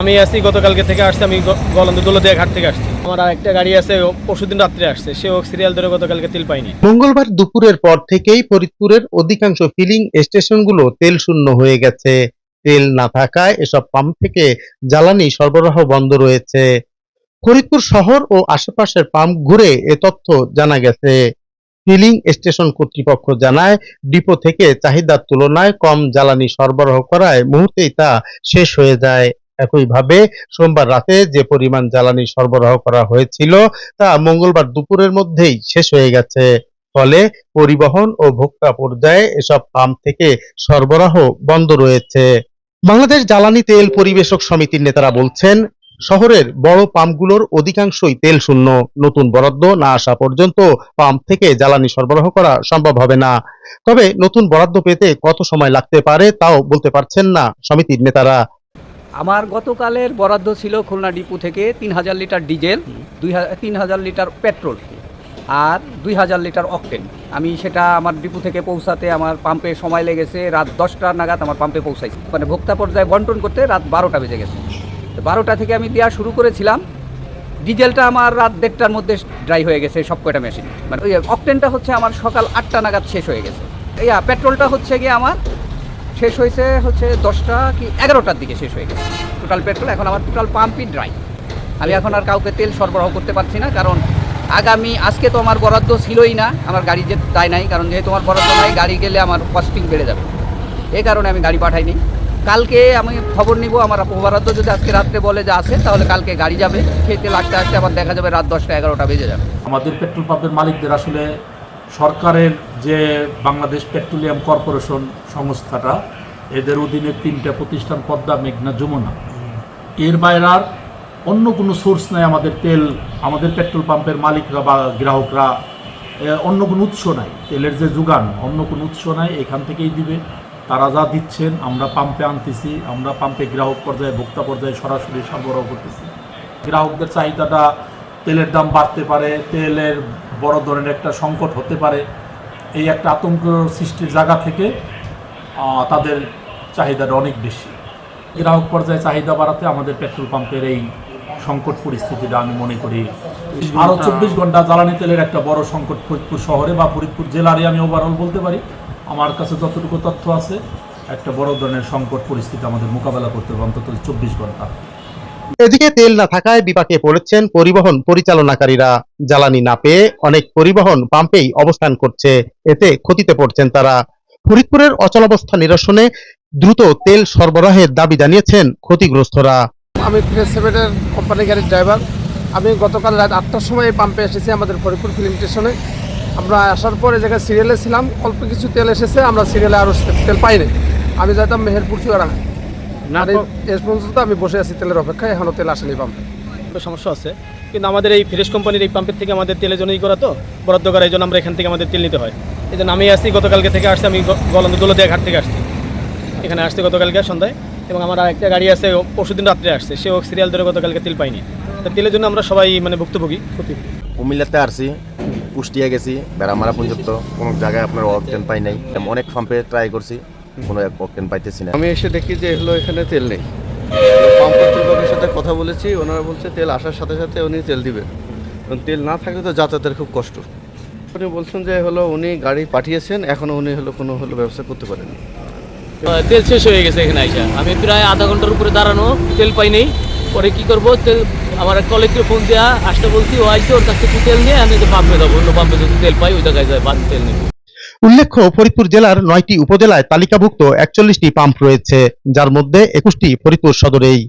আমি আছি গতকালকে থেকে আসছি। আমি গলন্দ দৌলতদিয়া ঘাট থেকে আসছি। আমার আরেকটা গাড়ি আছে, পরশুদিন রাত্রে আসছে, সেও সিরিয়াল ধরে গতকালকে তেল পাইনি। মঙ্গলবার দুপুরের পর থেকেই ফরিদপুরের অধিকাংশ ফিলিং স্টেশনগুলো তেল শূন্য হয়ে গেছে। তেল না থাকায় এসব পাম্প থেকে জ্বালানি সরবরাহ বন্ধ রয়েছে। ফরিদপুর শহর ও আশেপাশের পাম্প ঘুরে এ তথ্য জানা গেছে। ফিলিং স্টেশন কর্তৃপক্ষ জানায়, ডিপো থেকে চাহিদার তুলনায় কম জ্বালানি সরবরাহ করায় মুহূর্তেই তা শেষ হয়ে যায়। একইভাবে সোমবার রাতে যে পরিমাণ জ্বালানি সরবরাহ করা হয়েছিল তা মঙ্গলবার দুপুরের মধ্যেই শেষ হয়ে গেছে। ফলে পরিবহন ও ভোক্তা পর্যায়ে এসব পাম্প থেকে সরবরাহ বন্ধ রয়েছে। বাংলাদেশ জ্বালানি তেল পরিবেশক সমিতির নেতারা বলছেন, শহরের বড় পাম্পগুলোর অধিকাংশই তেল শূন্য। নতুন বরাদ্দ না আসা পর্যন্ত পাম্প থেকে জ্বালানি সরবরাহ করা সম্ভব হবে না। তবে নতুন বরাদ্দ পেতে কত সময় লাগতে পারে তাও বলতে পারছেন না সমিতির নেতারা। আমার গতকালের বরাদ্দ ছিল খুলনা ডিপো থেকে ৩,০০০ লিটার ডিজেল, ৩,০০০ লিটার পেট্রোল আর ২,০০০ লিটার অকটেন। আমি সেটা আমার ডিপো থেকে পৌঁছাতে আমার পাম্পে সময় লেগেছে রাত ১০টা নাগাদ আমার পাম্পে পৌঁছাইছি। মানে ভোক্তা পর্যায়ে বন্টন করতে রাত ১২টা বেজে গেছে। তো ১২টা থেকে আমি দেওয়া শুরু করেছিলাম। ডিজেলটা আমার রাত ১:৩০টার মধ্যে ড্রাই হয়ে গেছে সব কয়টা মেশিন। মানে ওই অকটেনটা হচ্ছে আমার সকাল ৮টা নাগাদ শেষ হয়ে গেছে। পেট্রোলটা হচ্ছে গিয়ে আমার শেষ হয়েছে 10টা কি 11টার দিকে শেষ হয়ে গেছে টোটাল পেট্রোল। এখন আমার টোটাল পাম্পই ড্রাই। আমি এখন আর কাউকে তেল সরবরাহ করতে পারছি না, কারণ আজকে তো আমার বরাদ্দ ছিলই না, আমার গাড়ি যে তাই নাই, কারণ যেহেতু আমার বরাদ্দ নাই, গাড়ি গেলে আমার কস্টিং বেড়ে যাবে। এই কারণে আমি গাড়ি পাঠাইনি। কালকে আমি খবর নিব, আমার বরাদ্দ যদি আজকে রাত্রে বলে যে আছে, তাহলে কালকে গাড়ি যাবে। সেই তেল আসতে আসতে আবার দেখা যাবে রাত 10টা 11টা বেজে যাবে। আমাদের পেট্রোল পাম্পের মালিকদের আসলে সরকারের যে বাংলাদেশ পেট্রোলিয়াম কর্পোরেশন সংস্থাটা, এদের অধীনে 3টে প্রতিষ্ঠান, পদ্মা, মেঘনা, যমুনা, এর বাইরে আর অন্য কোনো সোর্স নাই। আমাদের পেট্রোল পাম্পের মালিকরা বা গ্রাহকরা অন্য কোনো উৎস নাই, তেলের যে যোগান অন্য কোনো উৎস নাই, এখান থেকেই দিবে। তারা যা দিচ্ছেন আমরা পাম্পে আনতেছি, আমরা পাম্পে গ্রাহক পর্যায়ে ভোক্তা পর্যায়ে সরাসরি সরবরাহ করতেছি। গ্রাহকদের চাহিদাটা, তেলের দাম বাড়তে পারে, তেলের বড় ধরনের একটা সংকট হতে পারে, এই একটা আতঙ্ক সৃষ্টির জায়গা থেকে তাদের চাহিদাটা অনেক বেশি। গ্রাহক পর্যায়ে চাহিদা বাড়াতে আমাদের পেট্রোল পাম্পের এই সংকট পরিস্থিতিটা আমি মনে করি আরও 24 ঘন্টা জ্বালানি তেলের একটা বড় সংকট ফরিদপুর শহরে বা ফরিদপুর জেলারে আমি ওভারঅল বলতে পারি, আমার কাছে যতটুকু তথ্য আছে, একটা বড় ধরনের সংকট পরিস্থিতি আমাদের মোকাবেলা করতে হবে অন্তত 24 ঘন্টা। এদিকে তেল না থাকায় বিপাকে পড়েছেন পরিবহন পরিচালনাকারীরা। জ্বালানি না পেয়ে অনেক পরিবহন পাম্পেই অবস্থান করছে, এতে ক্ষতিতে পড়ছেন তারা। ফরিদপুরের অচলাবস্থা নিরসনে দ্রুত তেল সরবরাহের দাবি জানিয়েছেন ক্ষতিগ্রস্তরা। আমি প্রেস সেভেনের কোম্পানি গাড়ির ড্রাইভার। আমি গতকাল রাত 8টার সময় এই পাম্পে এসেছি আমাদের ফরিদপুর ফিলিং স্টেশনে। আমরা আসার পর এই জায়গায় সিরিয়ালে ছিলাম, অল্প কিছু তেল এসেছে, আমরা সিরিয়ালে আরও তেল পাইনি। আমি যাইতাম মেহেরপুর চুয়ারা, এর পর্যন্ত আমি বসে আছি তেলের অপেক্ষায়, এখনও তেল আসেনি পাম্পে। সমস্যা আছে, কিন্তু আমাদের এই ফ্রেশ কোম্পানির এই পাম্পের থেকে আমাদের তেলের জন্যই করা, তো বরাদ্দ করা, এই জন্য আমরা এখান থেকে আমাদের তেল নিতে হয়। এই জন্য আমি আসছি গতকালকে থেকে আসছি। আমি গলন্দ দৌলতদিয়া ঘাট থেকে আসছি, এখানে আসছি গতকালকে সন্ধ্যায়। এবং আমার আরেকটা গাড়ি আছে, পরশুদিন রাত্রে আসছে, সেও সিরিয়াল ধরে গতকালকে তেল পাইনি। তো তেলের জন্য আমরা সবাই ভুক্তভোগী। কুমিল্লাতে আসছি, কুষ্টিয়া গেছি, বেড়ামারা পর্যন্ত কোনো জায়গায় আপনার অকটেন পাই নাই। অনেক পাম্পে ট্রাই করছি, কোনো অকটেন পাইতেছি না। আমি এসে দেখি যে এখানে তেল নেই। পাম্প কর্তৃপক্ষের সাথে কথা বলেছি, ওনারা বলছে তেল আসার সাথে সাথে উনি তেল দিবেন। তেল না থাকলে তো যাতায়াতের খুব কষ্ট। উনি বলছেন যে উনি গাড়ি পাঠিয়েছেন, এখনও উনি কোনো ব্যবস্থা করতে পারেননি। তেল শেষ হয়ে গেছে এখানে আইসা। আমি প্রায় আধা ঘন্টার উপরে দাঁড়ানো, তেল পাই নেই। পরে কি করবো, তেল আমার কলেজকে ফোন দেওয়া আসতে বলছি, ও আইসে, ওর কাছ থেকে তেল নিয়ে আমি পাম্পে যাবো, অন্য পাম্পে যদি তেল পাই ওই জায়গায় যায় বাদ তেল নেব। উল্লেখ্য, ফরিদপুর জেলার 9টি উপজেলায় তালিকাভুক্ত 41টি পাম্প রয়েছে, যার মধ্যে 21টি ফরিদপুর সদরেই।